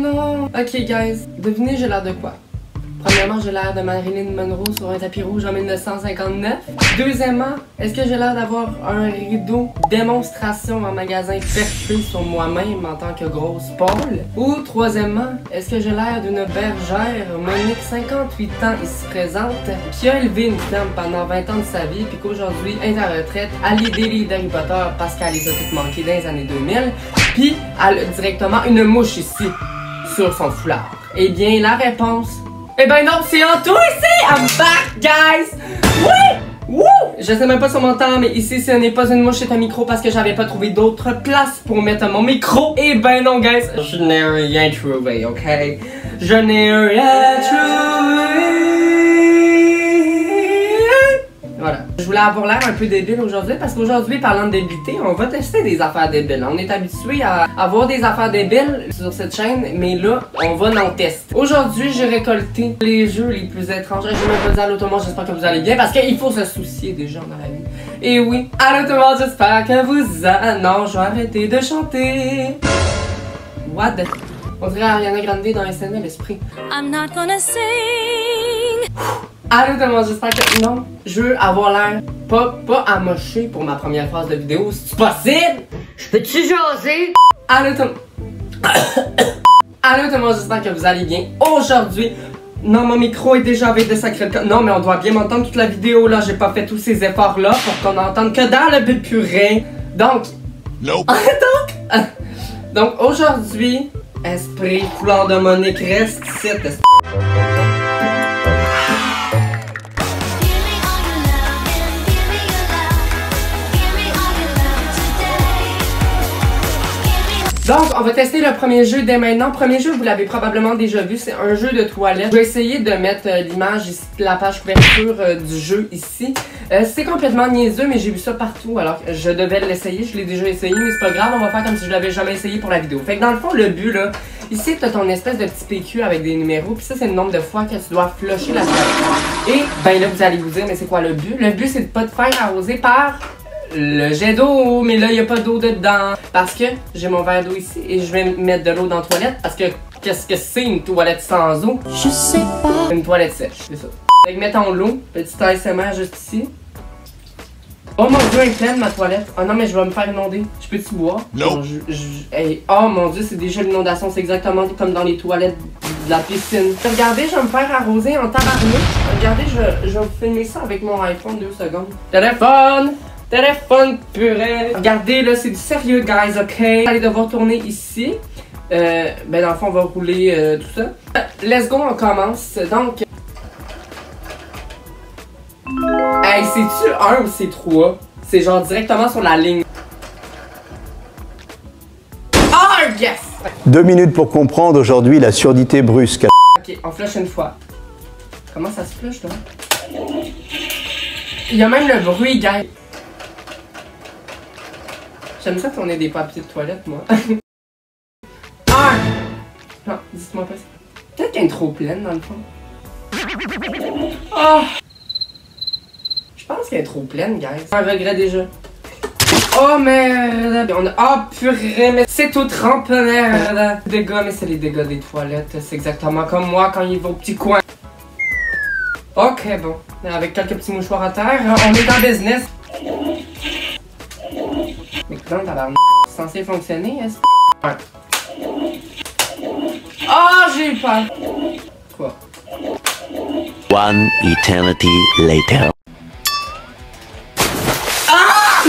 non. Ok, guys. Devinez, j'ai l'air de quoi? Premièrement, j'ai l'air de Marilyn Monroe sur un tapis rouge en 1959. Deuxièmement, est-ce que j'ai l'air d'avoir un rideau démonstration en magasin perché sur moi-même en tant que grosse Paul? Ou troisièmement, est-ce que j'ai l'air d'une bergère, Monique, 58 ans, ici présente, qui a élevé une ferme pendant 20 ans de sa vie, puis qu'aujourd'hui est à retraite, à lit des livres d'Harry Potter parce qu'elle les a toutes manquées dans les années 2000, puis elle a directement une mouche ici, sur son foulard? Eh bien, la réponse... Eh ben non, c'est Anto ici! I'm back, guys! Oui! Wouh! Je sais même pas sur mon temps, mais ici, ce n'est pas une mouche, c'est un micro parce que j'avais pas trouvé d'autre place pour mettre mon micro. Eh ben non, guys! Je n'ai rien trouvé, ok? Je n'ai rien trouvé. Voilà. Je voulais avoir l'air un peu débile aujourd'hui parce qu'aujourd'hui, parlant de débilité, on va tester des affaires débiles. On est habitué à avoir des affaires débiles sur cette chaîne, mais là, on va en tester. Aujourd'hui, j'ai récolté les jeux les plus étranges. Je vais même pas dire allô tout le monde, j'espère que vous allez bien parce qu'il faut se soucier des gens dans la vie. Et oui, allô tout le monde, j'espère que vous allez... Non, je vais arrêter de chanter. What the... On dirait Ariana Grande dans SNL l'esprit. I'm not gonna sing. Allô tout le monde, j'espère que... Non, je veux avoir l'air pas amoché pour ma première phase de vidéo. C'est possible? Je peux-tu jaser? Allô tout le monde... Allô tout le monde, j'espère que vous allez bien. Aujourd'hui... Non, mon micro est déjà avec des sacrés... Non, mais on doit bien m'entendre toute la vidéo, là. J'ai pas fait tous ces efforts-là pour qu'on entende que dans le but purée. Donc... Nope. Donc, aujourd'hui... Esprit, couleur de Monique, reste ici. Donc, on va tester le premier jeu dès maintenant. Premier jeu, vous l'avez probablement déjà vu, c'est un jeu de toilette. Je vais essayer de mettre l'image ici, la page couverture du jeu ici. C'est complètement niaiseux, mais j'ai vu ça partout, alors je devais l'essayer. Je l'ai déjà essayé, mais c'est pas grave, on va faire comme si je l'avais jamais essayé pour la vidéo. Fait que dans le fond, le but là, ici, t'as ton espèce de petit PQ avec des numéros, puis ça, c'est le nombre de fois que tu dois flusher la toilette. Et, ben là, vous allez vous dire, mais c'est quoi le but? Le but, c'est de pas te faire arroser par... le jet d'eau, mais là, il n'y a pas d'eau dedans. Parce que j'ai mon verre d'eau ici et je vais mettre de l'eau dans la toilette. Parce que, qu'est-ce que c'est une toilette sans eau? Je sais pas. Une toilette sèche, c'est ça. Fait que mettons l'eau, petit ASMR juste ici. Oh mon dieu, elle est pleine ma toilette. Oh non, mais je vais me faire inonder. Je peux-tu boire? Non. Hey, oh mon dieu, c'est déjà l'inondation. C'est exactement comme dans les toilettes de la piscine. Regardez, je vais me faire arroser en tabarnak. Regardez, je vais vous filmer ça avec mon iPhone 2 secondes. Téléphone! Téléphone purée! Regardez, là, c'est du sérieux, guys, ok? Vous allez devoir tourner ici. Ben, dans le fond, on va rouler tout ça. Let's go, on commence. Donc... Hey, c'est-tu 1 ou c'est 3? C'est genre directement sur la ligne. Oh, yes! 2 minutes pour comprendre aujourd'hui la surdité brusque. Ok, on flush une fois. Comment ça se flush, là? Il y a même le bruit, guys. J'aime ça qu'on ait des papiers de toilette, moi. Ah! Non, dites-moi pas ça. Peut-être qu'elle est trop pleine, dans le fond. Oh! Je pense qu'elle est trop pleine, guys. Un regret déjà. Oh, merde! Oh, purée, mais c'est tout trempé, merde! Dégâts, mais c'est les dégâts des toilettes. C'est exactement comme moi quand il va au petit coin. Ok, bon. Avec quelques petits mouchoirs à terre, on est dans le business. Mais comment tabarnak, c'est censé fonctionner, est-ce que... Ouais. Oh, j'ai eu peur! Quoi? One eternity later. Ah!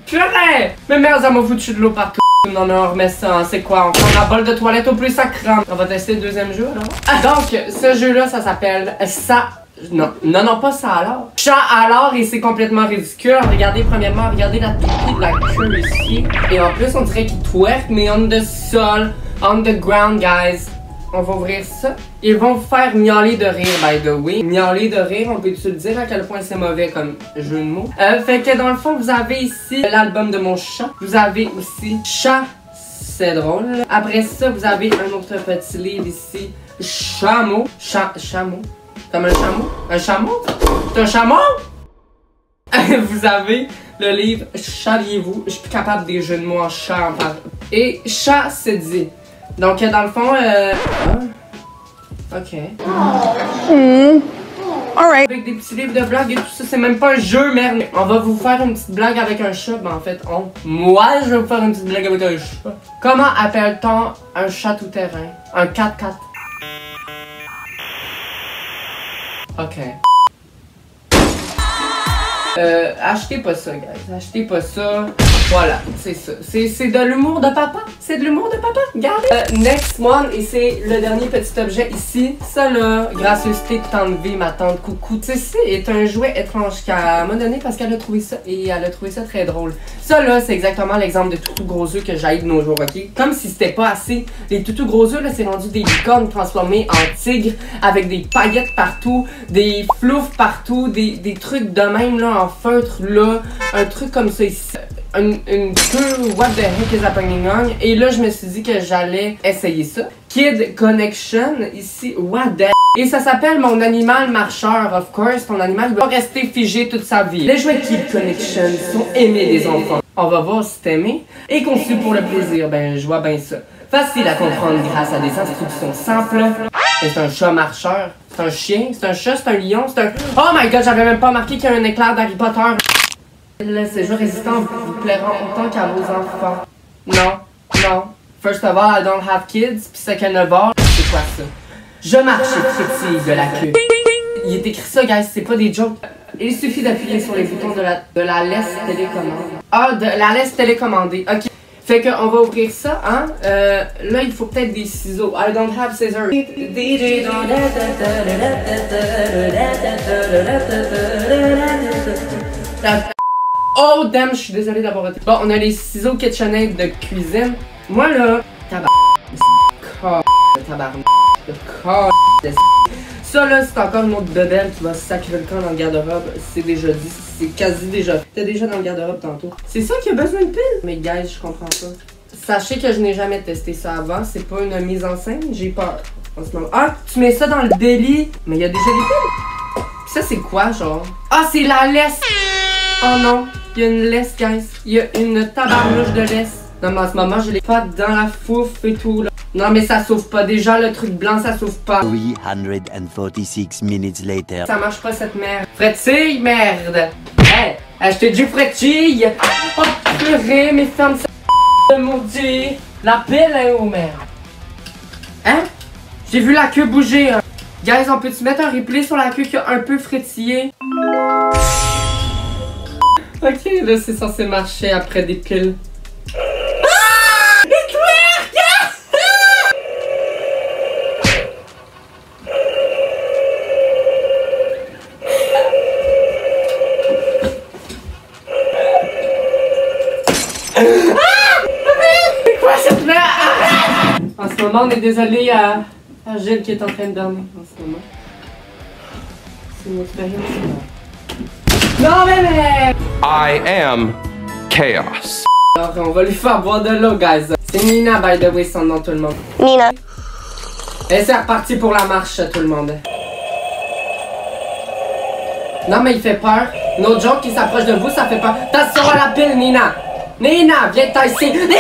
Purée! Mais merde, ça m'a foutu de l'eau partout. Non, on remet ça, c'est quoi? On prend la bolle de toilette au plus sacrant. On va tester le deuxième jeu, alors. Ah, donc, ce jeu-là, ça s'appelle ça... Non, pas ça alors. Chat alors et c'est complètement ridicule. Regardez, premièrement, regardez la toupie de la queue ici. Et en plus, on dirait qu'il twerk, mais on the sol, on the ground, guys. On va ouvrir ça. Ils vont vous faire miauler de rire, by the way. Miauler de rire, on peut-tu le dire à quel point c'est mauvais comme jeu de mots. Fait que dans le fond, vous avez ici l'album de mon chat. Vous avez aussi Chat, c'est drôle. Après ça, vous avez un autre petit livre ici. Chameau. Chameau. Comme un chameau? Un chameau? C'est un chameau? Vous avez le livre Chaviez-vous. Je suis plus capable des jeux de mots en chat et Chastity. Donc, dans le fond, ok. Alright. Avec des petits livres de blagues et tout ça, c'est même pas un jeu, merde. On va vous faire une petite blague avec un chat. Ben, en fait, moi, je vais vous faire une petite blague avec un chat. Comment appelle-t-on un chat tout-terrain? Un 4x4. Ok. Achetez pas ça, guys. Achetez pas ça. Voilà, c'est ça. C'est de l'humour de papa. C'est de l'humour de papa. Regardez. Next one, et c'est le dernier petit objet ici. Ça là, gracieuseté de t'enlever, ma tante coucou. Tu sais, c'est un jouet étrange qu'elle m'a donné parce qu'elle a trouvé ça et elle a trouvé ça très drôle. Ça là, c'est exactement l'exemple de toutou gros œufs que j'aille de nos jours, ok? Comme si c'était pas assez. Les toutou gros œufs là, c'est rendu des licornes transformées en tigres avec des paillettes partout, des floufs partout, des trucs de même là en feutre là, un truc comme ça ici. Une queue, what the heck is happening on? Et là, je me suis dit que j'allais essayer ça. Kid Connection, ici, what the. Et ça s'appelle mon animal marcheur, of course. Ton animal va rester figé toute sa vie. Les jouets Kid Connection sont aimés des enfants. On va voir si c'est aimé. Et conçu pour le plaisir, ben je vois bien ça. Facile à comprendre grâce à des instructions simples. C'est un chat marcheur, c'est un chien, c'est un chat, c'est un lion, c'est un... Oh my god, j'avais même pas remarqué qu'il y a un éclair d'Harry Potter. Ces jeux résistants vous plairont autant qu'à vos enfants. Non. First of all, I don't have kids. Puis second of all, c'est quoi ça? Je marche et frétille de la queue. Il est écrit ça, guys, c'est pas des jokes. Il suffit d'appuyer sur les boutons de la laisse télécommandée. Ah, de la laisse télécommandée, ok. Fait qu'on va ouvrir ça, hein. Là, il faut peut-être des ciseaux. I don't have scissors. DJ Oh damn, je suis désolée d'avoir été. Bon, on a les ciseaux KitchenAid de cuisine. Moi là, ça là, c'est encore une autre bebelle qui va sacrer le camp dans le garde-robe. C'est déjà dit, c'est quasi déjà. T'es déjà dans le garde-robe tantôt. C'est ça qui a besoin de pile? Mais guys, je comprends pas. Sachez que je n'ai jamais testé ça avant. C'est pas une mise en scène. J'ai peur en ce moment. Ah, tu mets ça dans le délit. Mais il y a déjà des piles. Pis ça, c'est quoi, genre? Ah, c'est la laisse. Oh non, il y a une laisse, guys. Il y a une tabarnouche de laisse. Non, mais en ce moment, je l'ai pas dans la fouffe et tout, là. Non, mais ça s'ouvre pas. Déjà, le truc blanc, ça s'ouvre pas. 346 minutes later. Ça marche pas, cette merde. Frétille, merde. Hey, achetez du frétille. Oh, purée, mais ferme ça. Maudit. La pile est où, merde? Hein? J'ai vu la queue bouger, hein. Guys, on peut-tu mettre un replay sur la queue qui a un peu frétillé? Ok, là, c'est censé marcher après des piles. Ah! Il twerk! C'est quoi cette merde? En ce moment, on est désolé à Gilles qui est en train de dormir. En ce moment. C'est une expérience. Non mais I am chaos. Alors on va lui faire boire de l'eau, guys. C'est Nina, by the way, son nom, tout le monde. Nina. Et c'est reparti pour la marche, tout le monde. Non mais il fait peur. Nos jokes qui s'approche de vous, ça fait peur. Attention à la pile, Nina. Nina, viens ici. Nina!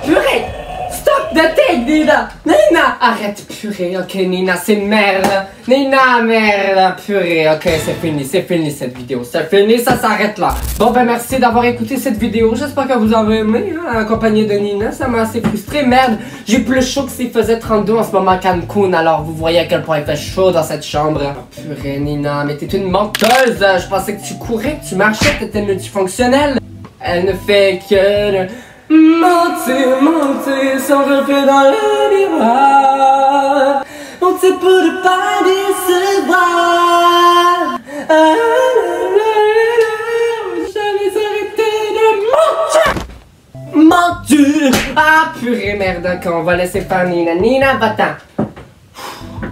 Purée! Stop de take, Nina! Nina! Arrête, purée, ok, Nina, c'est merde! Nina, merde, purée, ok, c'est fini cette vidéo, c'est fini, ça s'arrête là! Bon, ben merci d'avoir écouté cette vidéo, j'espère que vous avez aimé, hein, accompagné de Nina, ça m'a assez frustré, merde! J'ai plus chaud que s'il faisait 32 en ce moment à Cancun, alors vous voyez à quel point il fait chaud dans cette chambre. Oh, purée, Nina, mais t'es une menteuse! Je pensais que tu courais, que tu marchais, que t'étais multifonctionnelle! Elle ne fait que... mentir, mentir, sans reflet dans le miroir. Mentir pour ne pas décevoir. Jamais arrêté de mentir. Mentir. Ah purée merde, quand on va laisser faire Nina. Nina, va-t'en.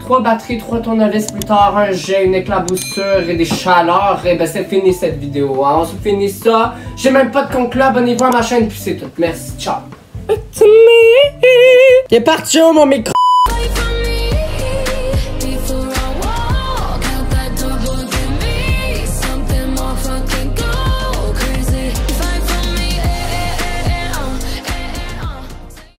3 batteries, 3 tournevis plus tard, un jet, une éclaboussure et des chaleurs, et ben c'est fini cette vidéo, hein. On se finit ça. J'ai même pas de conclu, abonnez-vous à ma chaîne, puis c'est tout. Merci, ciao. Il est parti où mon micro?